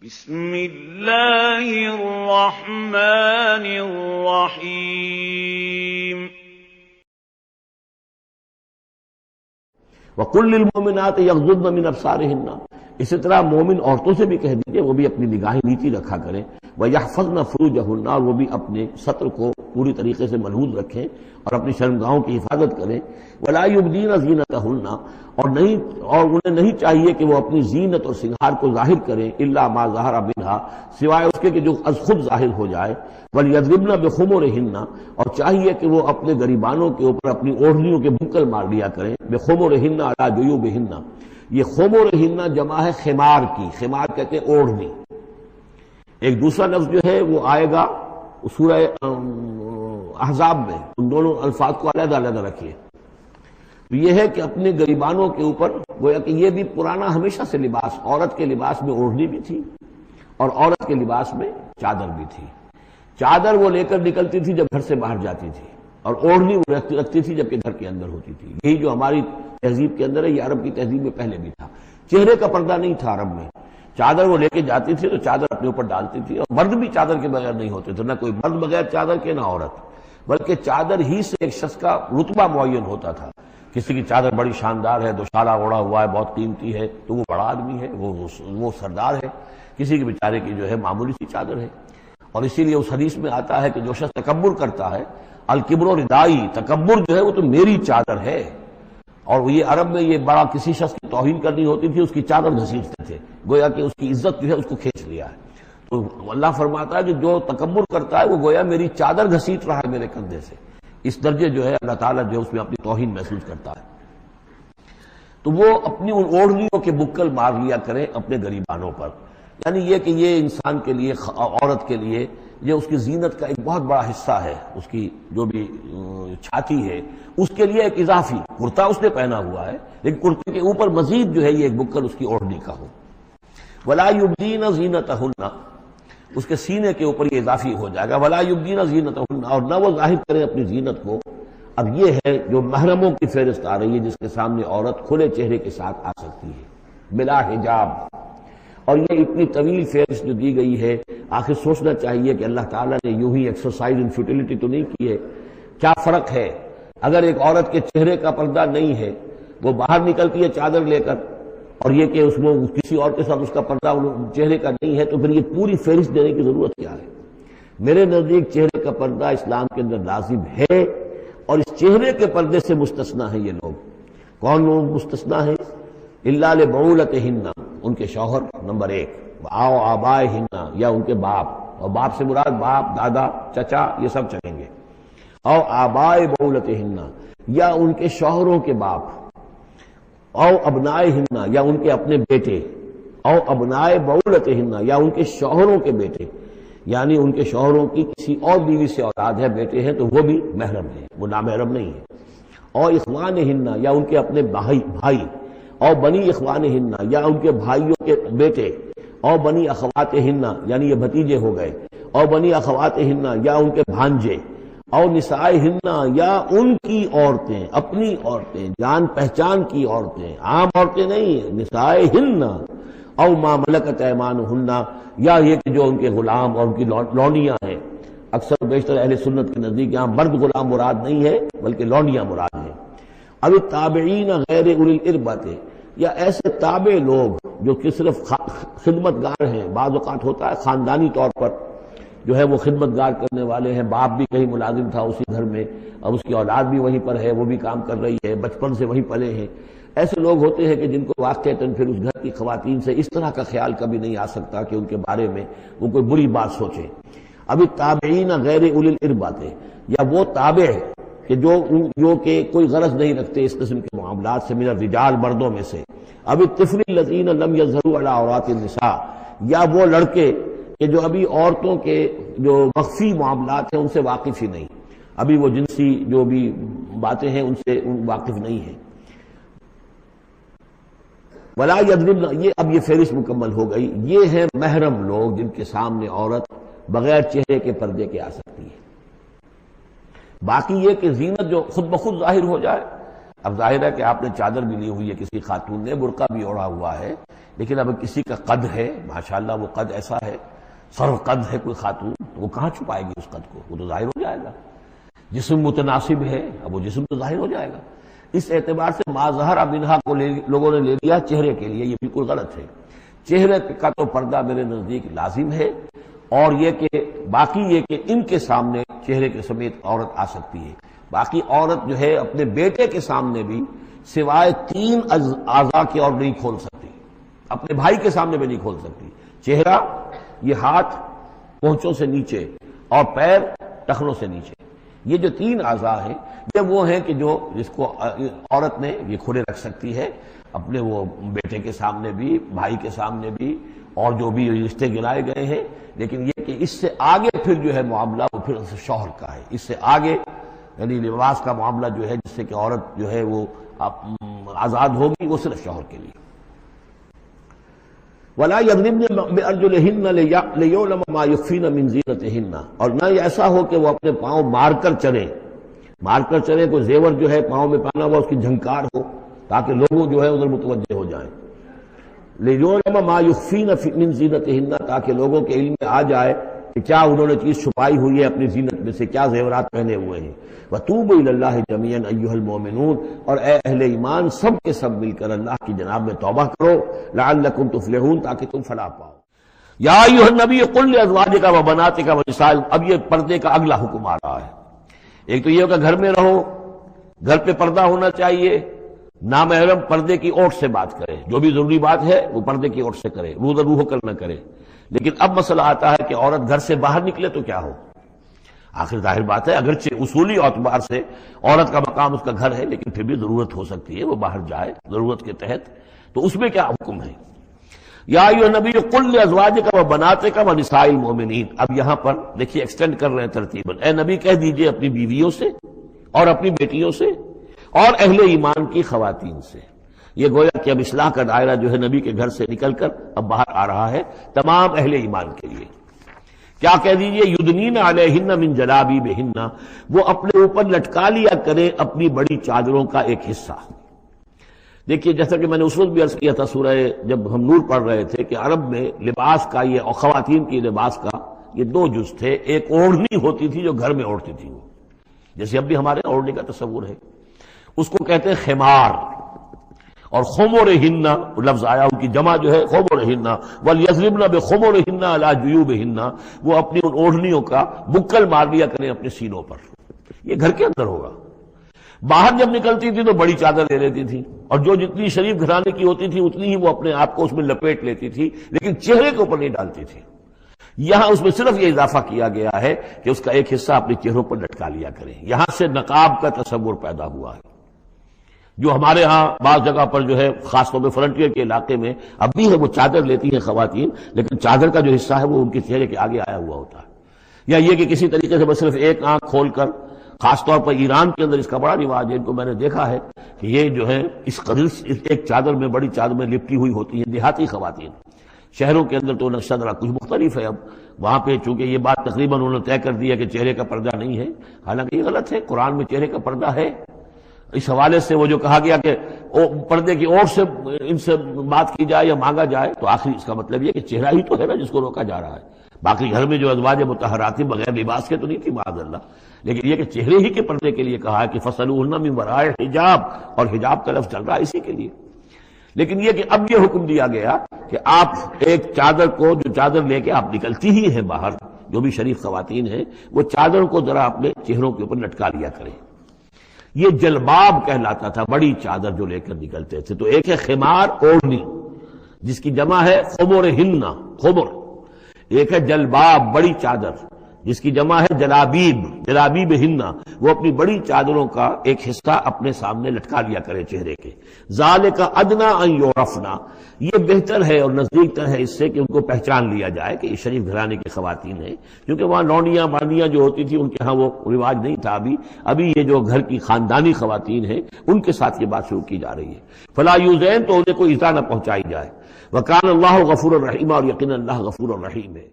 بسم اللہ الرحمن الرحیم وَقُلْ لِلْمُؤْمِنَاتِ يَغْضُضْنَ مِنْ أَبْصَارِهِنَّ، اسی طرح مومن عورتوں سے بھی کہہ دیجئے وہ بھی اپنی نگاہیں نیچی رکھا کریں، وَيَحْفَظْنَ فُرُوجَهُنَّ، اور وہ بھی اپنے سطر کو پوری طریقے سے ملحوظ رکھیں اور اپنی شرمگاہوں کی حفاظت کریں، وَلَا يُبْدِينَ زِينَتَهُنَّ، اور انہیں نہیں چاہیے کہ وہ اپنی زینت اور سنگھار کو ظاہر کریں، إِلَّا مَا ظَهَرَ مِنْهَا، سوائے اس کے کہ جو از خود ظاہر ہو جائے، وَلْيَضْرِبْنَ بِخُمُرِهِنَّ، اور چاہیے کہ وہ اپنے گریبانوں کے اوپر اپنی اوڑھنیوں کے بکل مار لیا کریں، بِخُمُرِهِنَّ عَلَى جُيُوبِهِنَّ، یہ خمرہن جمع ہے خمار کی، خمار کہتے ہیں اوڑھنی۔ ایک دوسرا لفظ جو ہے وہ آئے گا سورہ احزاب میں، ان دونوں الفاظ کو علیحدہ علیحدہ رکھیے۔ تو یہ ہے کہ اپنے گریبانوں کے اوپر گویا کہ یہ بھی پرانا ہمیشہ سے لباس، عورت کے لباس میں اوڑھنی بھی تھی اور عورت کے لباس میں چادر بھی تھی۔ چادر وہ لے کر نکلتی تھی جب گھر سے باہر جاتی تھی، اور اوڑھنی وہ رکھتی تھی جبکہ گھر کے اندر ہوتی تھی۔ یہی جو ہماری تہذیب کے اندر ہے، یہ عرب کی تہذیب میں پہلے بھی تھا۔ چہرے کا پردہ نہیں تھا عرب میں، چادر وہ لے کے جاتی تھی تو چادر اپنے اوپر ڈالتی تھی، اور مرد بھی چادر کے بغیر نہیں ہوتے تھے، نہ کوئی مرد بغیر چادر کے نہ عورت، بلکہ چادر ہی سے ایک شخص کا رتبہ معین ہوتا تھا۔ کسی کی چادر بڑی شاندار ہے، دوشالہ اوڑھا ہوا ہے، بہت قیمتی ہے، تو وہ بڑا آدمی ہے، وہ سردار ہے۔ کسی کے بیچارے کی جو ہے معمولی سی چادر ہے، اور اسی لیے اس حدیث میں آتا ہے کہ جو شخص تکبر کرتا ہے، الکبر ردائی، تکبر جو ہے وہ تو میری چادر ہے۔ اور یہ عرب میں یہ بڑا کسی شخص کی توہین کرنی ہوتی تھی، اس کی چادر گھسیٹتے تھے، گویا کہ اس کی عزت جو ہے اس کو کھینچ لیا ہے۔ تو اللہ فرماتا ہے کہ جو تکبر کرتا ہے وہ گویا میری چادر گھسیٹ رہا ہے میرے کندھے سے۔ اس درجے جو ہے اللہ تعالیٰ جو ہے اس میں اپنی توہین محسوس کرتا ہے۔ تو وہ اپنی ان اوڑھنیوں کے بکل مار لیا کریں اپنے گریبانوں پر، یعنی یہ کہ یہ انسان کے لیے، عورت کے لیے، یہ اس کی زینت کا ایک بہت بڑا حصہ ہے۔ اس کی جو بھی چھاتی ہے اس کے لیے ایک اضافی کرتا اس نے پہنا ہوا ہے، لیکن کرتے کے اوپر مزید جو ہے یہ ایک بکل اس کی اوڑھنی کا ہو۔ وَلَا يُبْدِينَ زِينَتَهُنَّ، اس کے سینے کے اوپر یہ اضافی ہو جائے گا، وَلَا يُبْدِينَ زِينَتَهُنَّ، اور نہ وہ ظاہر کریں اپنی زینت کو۔ اب یہ ہے جو محرموں کی فہرست آ رہی ہے، جس کے سامنے عورت کھلے چہرے کے ساتھ آ سکتی ہے بلا حجاب، اور یہ اتنی طویل فہرست جو دی گئی ہے، آخر سوچنا چاہیے کہ اللہ تعالیٰ نے یوں ہی ایکسرسائز ان فیوٹیلٹی تو نہیں کی ہے۔ کیا فرق ہے اگر ایک عورت کے چہرے کا پردہ نہیں ہے، وہ باہر نکلتی ہے چادر لے کر، اور یہ کہ اس میں کسی اور کے ساتھ اس کا پردہ چہرے کا نہیں ہے، تو پھر یہ پوری فہرست دینے کی ضرورت کیا ہے؟ میرے نزدیک چہرے کا پردہ اسلام کے اندر لازم ہے، اور اس چہرے کے پردے سے مستثنا ہیں یہ لوگ۔ کون لوگ مستثنا ہیں؟ الا لبعولتہن، ان کے شوہر نمبر ایک، او آبائہن، یا ان کے باپ، اور باپ سے مراد باپ، دادا، چچا، یہ سب چلیں گے، او آبائے بعولتہن، یا ان کے شوہروں کے باپ، او ابنائہن، یا ان کے اپنے بیٹے، او ابنائے بعولتہن، یا ان کے شوہروں کے بیٹے، یعنی ان کے شوہروں کی کسی اور بیوی سے اولاد ہے، بیٹے ہیں، تو وہ بھی محرم ہے، وہ نامحرم نہیں ہے۔ او اخوانہن، یا ان کے اپنے بھائی، او بنی اخوانہن، یا ان کے بھائیوں کے بیٹے، او بنی اخواتہن، یعنی یہ بھتیجے ہو گئے، او بنی اخواتہن، یا ان کے بھانجے، او نسائہن، یا ان کی عورتیں، اپنی عورتیں، جان پہچان کی عورتیں، عام عورتیں نہیں، نسائہن، او ما ملکت ایمانہن، یا یہ کہ جو ان کے غلام اور ان کی لونڈیاں ہیں۔ اکثر بیشتر اہل سنت کے نزدیک یہاں مرد غلام مراد نہیں ہے بلکہ لونڈیاں مراد ہیں۔ اب تابعین غیر اولی الاربۃ، یا ایسے تابع لوگ جو کہ صرف خدمت گار ہیں، بعض اوقات ہوتا ہے خاندانی طور پر جو ہے وہ خدمت گار کرنے والے ہیں، باپ بھی کہیں ملازم تھا اسی گھر میں، اب اس کی اولاد بھی وہیں پر ہے، وہ بھی کام کر رہی ہے، بچپن سے وہیں پلے ہیں۔ ایسے لوگ ہوتے ہیں کہ جن کو واقعتاً پھر اس گھر کی خواتین سے اس طرح کا خیال کبھی نہیں آ سکتا کہ ان کے بارے میں وہ کوئی بری بات سوچیں۔ ابھی تابعین غیر اولی الاربۃ، یا وہ تابع کہ جو کہ کوئی غرض نہیں رکھتے اس قسم کے معاملات سے، من الرجال، مردوں میں سے۔ ابھی الطفل الذین لم یظہروا علی عورات النساء، یا وہ لڑکے کہ جو ابھی عورتوں کے جو مخفی معاملات ہیں ان سے واقف ہی نہیں، ابھی وہ جنسی جو بھی باتیں ہیں ان سے واقف نہیں ہیں۔ ولا یضربن، یہ اب یہ فہرست مکمل ہو گئی، یہ ہیں محرم لوگ جن کے سامنے عورت بغیر چہرے کے پردے کے آ سکتی ہے۔ باقی یہ کہ زینت جو خود بخود ظاہر ہو جائے، اب ظاہر ہے کہ آپ نے چادر بھی لی ہوئی ہے، کسی خاتون نے برقع بھی اوڑھا ہوا ہے، لیکن اب کسی کا قد ہے، ماشاءاللہ وہ قد ایسا ہے، سر قد ہے کوئی خاتون، تو وہ کہاں چھپائے گی اس قد کو؟ وہ تو ظاہر ہو جائے گا۔ جسم متناسب ہے، اب وہ جسم تو ظاہر ہو جائے گا۔ اس اعتبار سے ما ظہر منہا کو لوگوں نے لے لیا چہرے کے لیے، یہ بالکل غلط ہے۔ چہرے کا تو پردہ میرے نزدیک لازم ہے، اور یہ کہ باقی یہ کہ ان کے سامنے چہرے کے سمیت عورت آ سکتی ہے، باقی عورت جو ہے اپنے بیٹے کے سامنے بھی سوائے 3 اعضاء کے اور نہیں کھول سکتی، اپنے بھائی کے سامنے بھی نہیں کھول سکتی۔ چہرہ، یہ ہاتھ پونچھوں سے نیچے، اور پیر ٹخنوں سے نیچے، یہ جو 3 اعضاء ہیں یہ وہ ہیں کہ جو جس کو عورت نے یہ کھلے رکھ سکتی ہے، اپنے وہ بیٹے کے سامنے بھی، بھائی کے سامنے بھی، اور جو بھی رشتے گرائے گئے ہیں۔ لیکن یہ کہ اس سے آگے پھر جو ہے معاملہ وہ پھر شوہر کا ہے، اس سے آگے یعنی لباس کا معاملہ جو ہے جس سے کہ عورت جو ہے وہ آزاد ہوگی، وہ صرف شوہر کے لیے۔ وَلَا يَضْرِبْنَ بِأَرْجُلِهِنَّ لِيُعْلَمَ مَا يُخْفِينَ مِنْ زِينَتِهِنَّ، اور نہ یہ ایسا ہو کہ وہ اپنے پاؤں مار کر چلے، کوئی زیور جو ہے پاؤں میں پہنا ہوا اس کی جھنکار ہو تاکہ لوگ جو ہے ادھر متوجہ ہو جائیں۔ لِيُعْلَمَ مَا يُخْفِينَ مِنْ زِينَتِهِنَّ، تاکہ لوگوں کے علم میں آ جائے کہ کیا انہوں نے چیز چھپائی ہوئی ہے اپنی زینت میں سے، کیا زیورات پہنے ہوئے ہیں۔ وَتُوبُوا إِلَى اللَّهِ جَمِيعًا أَيُّهَا الْمُؤْمِنُونَ، اور اے اہل ایمان سب کے سب مل کر اللہ کی جناب میں توبہ کرو، لعلکم تفلحون، تاکہ تم فلاح پاؤ۔ یا ایھا النبی قل لازواجک وبناتک ونساء، اب یہ پردے کا اگلا حکم آ رہا ہے۔ ایک تو یہ کہ گھر میں رہو، گھر پہ پردہ ہونا چاہیے، نامحرم پردے کی اوٹ سے بات کرے، جو بھی ضروری بات ہے وہ پردے کی اوٹ سے کرے، روح کر نہ کرے۔ لیکن اب مسئلہ آتا ہے کہ عورت گھر سے باہر نکلے تو کیا ہو؟ آخر ظاہر بات ہے اگرچہ اصولی اعتبار سے عورت کا مقام اس کا گھر ہے، لیکن پھر بھی ضرورت ہو سکتی ہے وہ باہر جائے ضرورت کے تحت، تو اس میں کیا حکم ہے؟ یا ایھا النبی قل لازواجک وبناتک ونساء المؤمنین، اب یہاں پر دیکھیے ایکسٹینڈ کر رہے ہیں ترتیباً، اے نبی کہہ دیجئے اپنی بیویوں سے اور اپنی بیٹیوں سے اور اہل ایمان کی خواتین سے۔ یہ گویا کہ اب اصلاح کا دائرہ جو ہے نبی کے گھر سے نکل کر اب باہر آ رہا ہے تمام اہل ایمان کے لیے۔ کیا کہہ دیجئے؟ یدنین علیہن من جلابیبہن، وہ اپنے اوپر لٹکا لیا کریں اپنی بڑی چادروں کا ایک حصہ۔ دیکھیے جیسا کہ میں نے اس وقت بھی عرض کیا تھا سورہ جب ہم نور پڑھ رہے تھے کہ عرب میں لباس کا یہ اور خواتین کی لباس کا یہ 2 جز تھے، ایک اوڑھنی ہوتی تھی جو گھر میں اوڑھتی تھی، وہ جیسے اب بھی ہمارے اوڑھنے کا تصور ہے، اس کو کہتے ہیں خمار، اور خمرہن لفظ آیا ان کی جمع جو ہے خمرہن، وَلْيَضْرِبْنَ بِخُمُرِهِنَّ عَلَىٰ جُيُوبِهِنَّ، وہ اپنی ان اوڑھنیوں کا بکل مار لیا کریں اپنے سینوں پر۔ یہ گھر کے اندر ہوگا، باہر جب نکلتی تھی تو بڑی چادر لے لیتی تھی، اور جو جتنی شریف گھرانے کی ہوتی تھی اتنی ہی وہ اپنے آپ کو اس میں لپیٹ لیتی تھی، لیکن چہرے کے اوپر نہیں ڈالتی تھی۔ یہاں اس میں صرف یہ اضافہ کیا گیا ہے کہ اس کا ایک حصہ اپنے چہروں پر لٹکا لیا کریں، یہاں سے نقاب کا تصور پیدا ہوا ہے، جو ہمارے ہاں بعض جگہ پر جو ہے خاص طور پہ فرنٹیئر کے علاقے میں اب بھی ہے، وہ چادر لیتی ہیں خواتین، لیکن چادر کا جو حصہ ہے وہ ان کے چہرے کے آگے آیا ہوا ہوتا ہے۔ یا یہ کہ کسی طریقے سے بس صرف ایک آنکھ کھول کر، خاص طور پر ایران کے اندر اس کا بڑا رواج ہے، ان کو میں نے دیکھا ہے کہ یہ جو ہے اس قدر ایک چادر میں، بڑی چادر میں لپٹی ہوئی ہوتی ہیں دیہاتی خواتین۔ شہروں کے اندر تو نقشہ ذرا کچھ مختلف ہے، اب وہاں پہ چونکہ یہ بات تقریباً انہوں نے طے کر دیا کہ چہرے کا پردہ نہیں ہے، حالانکہ یہ غلط ہے، قرآن میں چہرے کا پردہ ہے۔ اس حوالے سے وہ جو کہا گیا کہ پردے کی اور سے ان سے بات کی جائے یا مانگا جائے، تو آخری اس کا مطلب یہ کہ چہرہ ہی تو ہے نا جس کو روکا جا رہا ہے، باقی گھر میں جو ازواج مطہرات بغیر لباس کے تو نہیں تھی معاذ اللہ، لیکن یہ کہ چہرے ہی کے پردے کے لیے کہا ہے کہ فَصَلُوهُنَّ مِن وَرَاءِ حجاب، اور حجاب کا لفظ چل رہا ہے اسی کے لیے۔ لیکن یہ کہ اب یہ حکم دیا گیا کہ آپ ایک چادر کو، جو چادر لے کے آپ نکلتی ہی ہیں باہر، جو بھی شریف خواتین ہیں، وہ چادر کو ذرا اپنے چہروں کے اوپر لٹکا لیا کریں۔ یہ جلباب کہلاتا تھا، بڑی چادر جو لے کر نکلتے تھے۔ تو ایک ہے خمار، اوڑھنی، جس کی جمع ہے خمرہن، خمر، ایک ہے جلباب، بڑی چادر، جس کی جمع ہے جلابیب، جلابیبہن، وہ اپنی بڑی چادروں کا ایک حصہ اپنے سامنے لٹکا لیا کرے چہرے کے۔ ذالک ادنیٰ ان یعرفنا، یہ بہتر ہے اور نزدیک تر ہے اس سے کہ ان کو پہچان لیا جائے کہ یہ شریف گھرانے کی خواتین ہیں، کیونکہ وہاں لونڈیاں مانڈیاں جو ہوتی تھی ان کے ہاں وہ رواج نہیں تھا، ابھی یہ جو گھر کی خاندانی خواتین ہیں ان کے ساتھ یہ بات شروع کی جا رہی ہے۔ فلا یؤذین، تو انہیں کوئی ایذا نہ پہنچائی جائے۔ وکان اللہ غفور الرحیم، اور یقینا اللہ غفور الرحیم ہے۔